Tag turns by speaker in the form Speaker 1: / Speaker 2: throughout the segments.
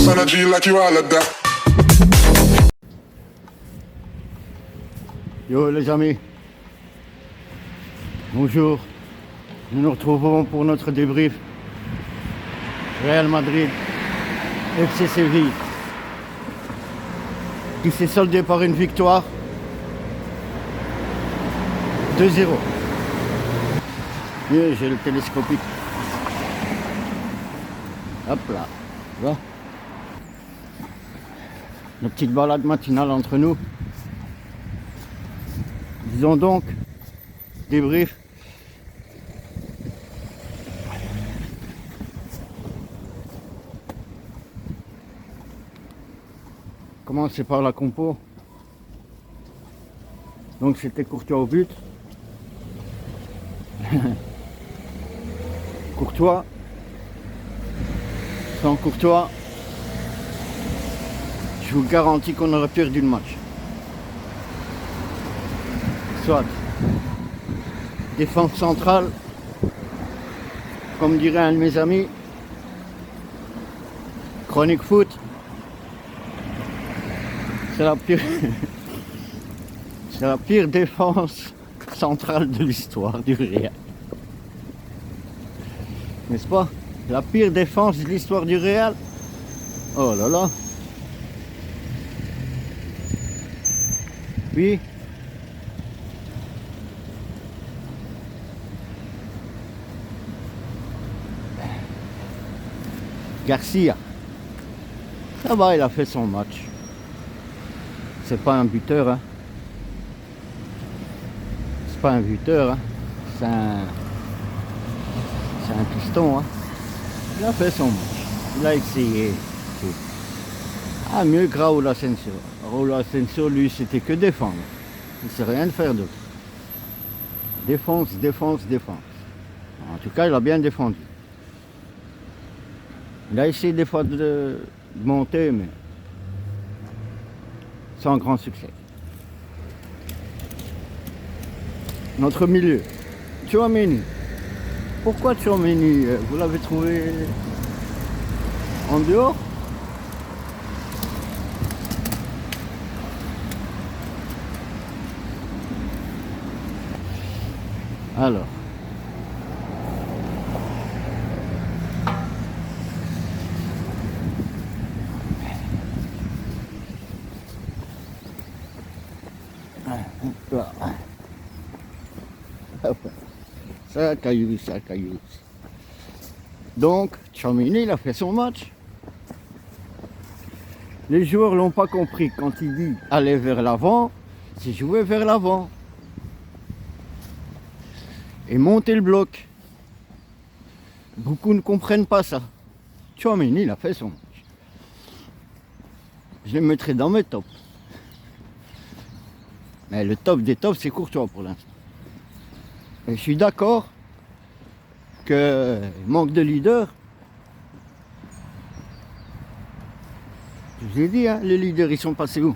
Speaker 1: energy like you all of that.
Speaker 2: Yo les amis, bonjour, nous nous retrouvons pour notre débrief Real Madrid FC Séville qui s'est soldé par une victoire 2-0. J'ai le télescopique. Hop là, tu vois. Une petite balade matinale entre nous. Disons donc, débrief. Commencer par la compo. Donc c'était Courtois au but. Courtois. Sans Courtois, je vous garantis qu'on aurait perdu le match. Soit défense centrale, comme dirait un de mes amis, Chronique Foot, c'est la pire, c'est la pire défense centrale de l'histoire du Real. N'est-ce pas? La pire défense de l'histoire du Real. Oh là là. Puis Garcia, ça va, il a fait son match. C'est pas un buteur, hein. C'est pas un buteur, hein. C'est un piston, hein. Il a fait son match. Il a essayé. Ah, mieux que Raúl Asensio. Raúl Asensio, lui, c'était que défendre. Il ne sait rien de faire d'autre. Défense, défense, défense. En tout cas, il a bien défendu. Il a essayé des fois de monter, mais sans grand succès. Notre milieu. Tchouaméni. Pourquoi Tchouaméni? Vous l'avez trouvé en dehors? Alors. Ça caillou, ça caillou. Donc, Tchouaméni, il a fait son match. Les joueurs l'ont pas compris. Quand il dit aller vers l'avant, c'est jouer vers l'avant. Et monter le bloc. Beaucoup ne comprennent pas ça. Tchouaméni, il a fait son match. Je le mettrai dans mes tops. Mais le top des tops, c'est Courtois pour l'instant. Et je suis d'accord que manque de leader. Je vous ai dit, hein, les leaders, ils sont passés où?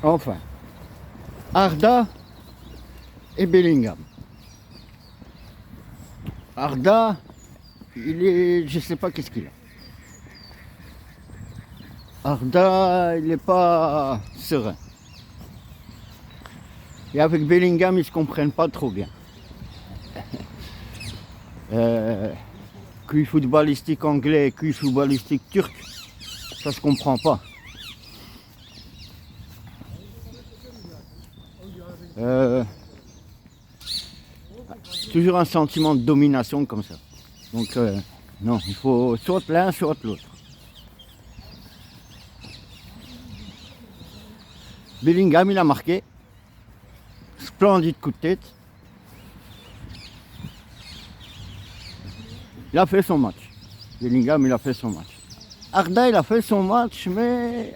Speaker 2: Enfin, Arda et Bellingham. Arda, il est... je sais pas qu'est-ce qu'il a. Arda, il n'est pas serein. Et avec Bellingham, ils ne se comprennent pas trop bien. QI footballistique anglais, QI footballistique turc, ça se comprend pas. Toujours un sentiment de domination comme ça. Donc non, il faut soit l'un, soit l'autre. Bellingham, il a marqué. Splendide coup de tête. Il a fait son match. Bellingham, il a fait son match. Arda, il a fait son match, mais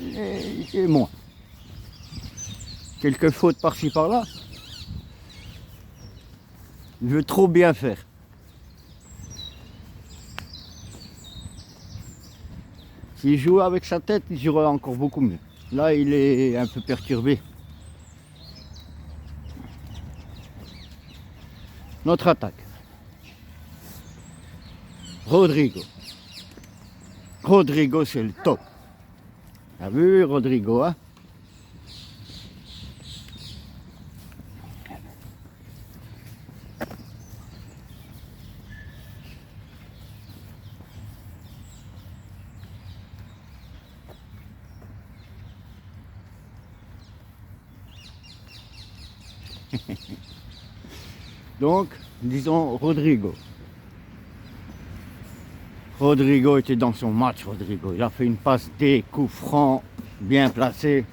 Speaker 2: il moins. Quelques fautes par-ci par-là. Il veut trop bien faire. S'il jouait avec sa tête, il jouerait encore beaucoup mieux. Là, il est un peu perturbé. Notre attaque. Rodrigo. Rodrigo, c'est le top. T'as vu, Rodrigo, hein? Donc, disons Rodrigo. Rodrigo était dans son match, Rodrigo. Il a fait une passe D, coup franc, bien placé.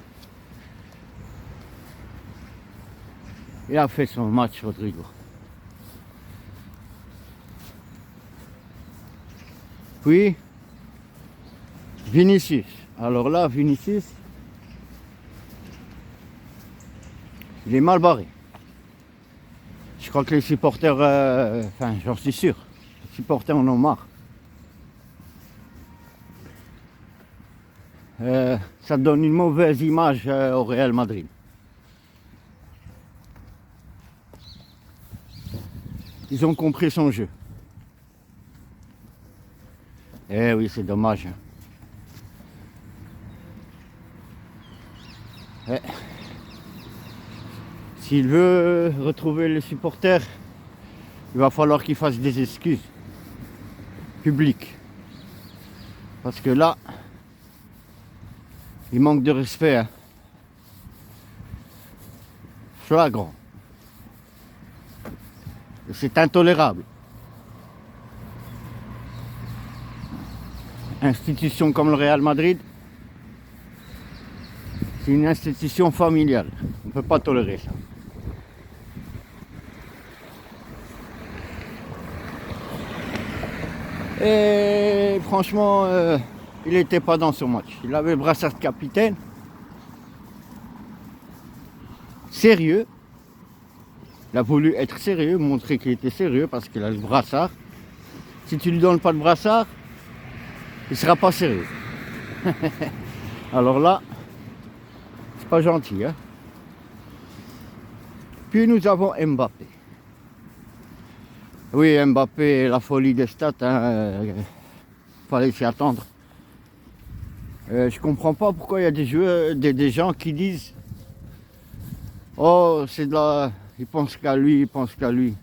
Speaker 2: Il a fait son match, Rodrigo. Puis, Vinicius. Alors là, Vinicius, il est mal barré. Je crois que les supporters, enfin j'en suis sûr, les supporters en ont marre. Ça donne une mauvaise image au Real Madrid. Ils ont compris son jeu. Eh oui, c'est dommage. Eh. S'il veut retrouver les supporters, il va falloir qu'il fasse des excuses publiques. Parce que là, il manque de respect. Hein. Flagrant. C'est intolérable. Institution comme le Real Madrid, c'est une institution familiale. On ne peut pas tolérer ça. Et franchement, il n'était pas dans ce match. Il avait le brassard de capitaine. Sérieux. Il a voulu être sérieux, montrer qu'il était sérieux parce qu'il a le brassard. Si tu ne lui donnes pas le brassard, il ne sera pas sérieux. Alors là, c'est pas gentil. Hein. Puis nous avons Mbappé. Oui, Mbappé, la folie des stats, fallait s'y attendre. Je comprends pas pourquoi il y a des joueurs, des gens qui disent oh, c'est de la... il pense qu'à lui, il pense qu'à lui.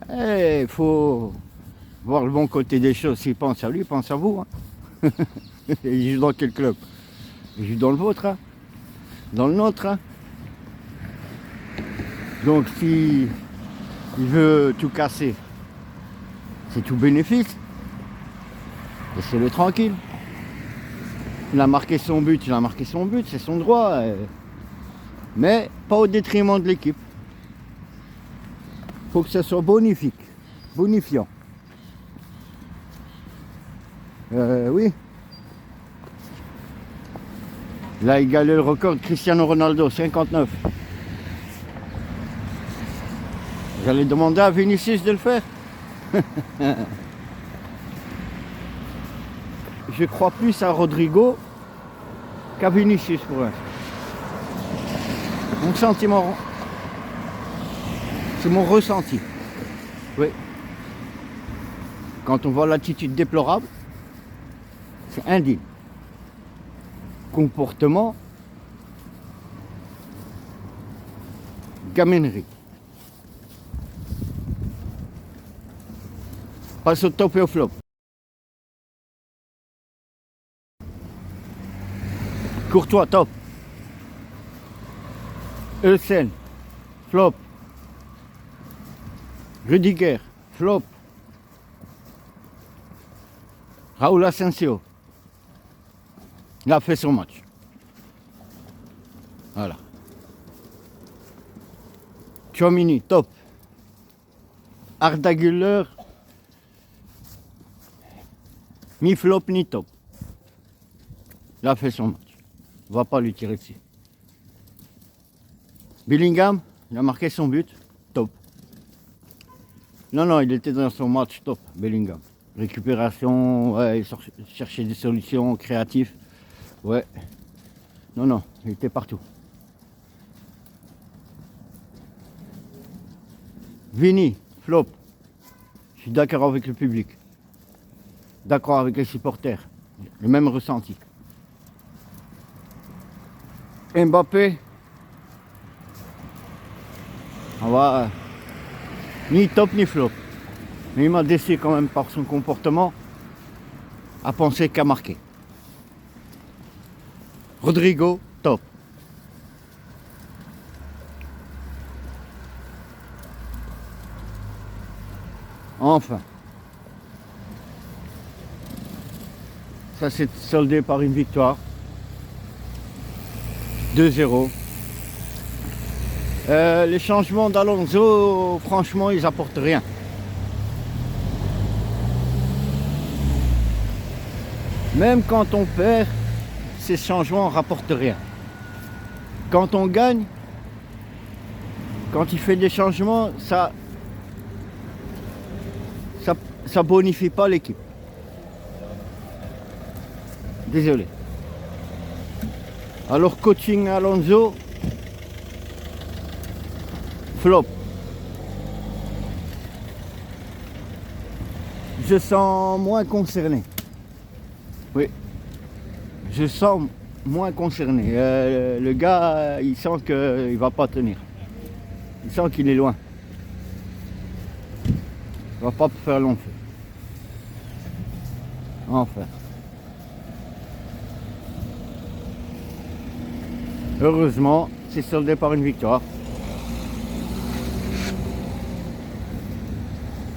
Speaker 2: Il faut voir le bon côté des choses. S'il pense à lui, il pense à vous. Hein. Il joue dans quel club? Il joue dans le vôtre, hein. Dans le nôtre. Hein. Donc si il veut tout casser, c'est tout bénéfice. Laissez-le tranquille. Il a marqué son but, c'est son droit. Mais pas au détriment de l'équipe. Il faut que ça soit bonifiant. Oui. Il a égalé le record de Cristiano Ronaldo, 59. J'allais demander à Vinicius de le faire. Je crois plus à Rodrigo qu'à Vinicius pour l'instant. Mon sentiment, c'est mon ressenti. Oui. Quand on voit l'attitude déplorable, c'est indigne. Comportement, gaminerie. Passe au top et au flop. Courtois, top. Eusen, flop. Rudiger, flop. Raúl Asensio, il a fait son match. Voilà. Tchouaméni, top. Arda Güler, ni flop ni top. Il a fait son match. On ne va pas lui tirer dessus. Bellingham, il a marqué son but, top. Non, il était dans son match, top, Bellingham. Récupération, ouais, il cherchait des solutions créatives. Ouais. Non, il était partout. Vini, flop. Je suis d'accord avec le public. d'accord avec les supporters. Le même ressenti. Mbappé, on va ni top ni flop. Mais il m'a déçu quand même par son comportement, à penser qu'à marquer. Rodrigo, top. Enfin. Ça s'est soldé par une victoire. 2-0. Les changements d'Alonso, franchement, ils apportent rien. Même quand on perd, ces changements ne rapportent rien. Quand on gagne, quand il fait des changements, ça bonifie pas l'équipe. Désolé. Alors coaching Alonso, flop. Je sens moins concerné. Oui. Je sens moins concerné. Le gars, il sent qu'il ne va pas tenir. Il sent qu'il est loin. Il ne va pas faire long feu. Enfin. Heureusement, c'est soldé par une victoire.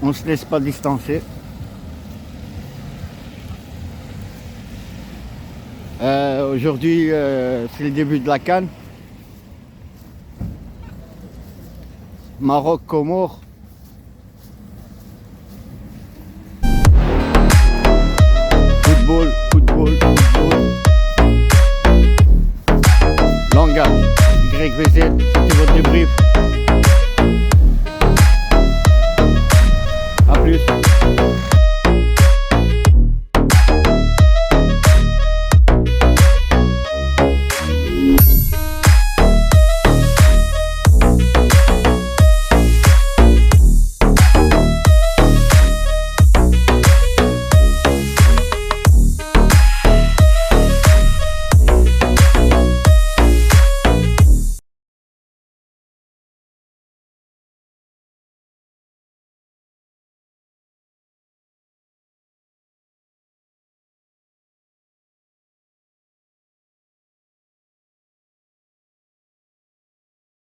Speaker 2: On ne se laisse pas distancer. Aujourd'hui, c'est le début de la CAN. Maroc, Comores.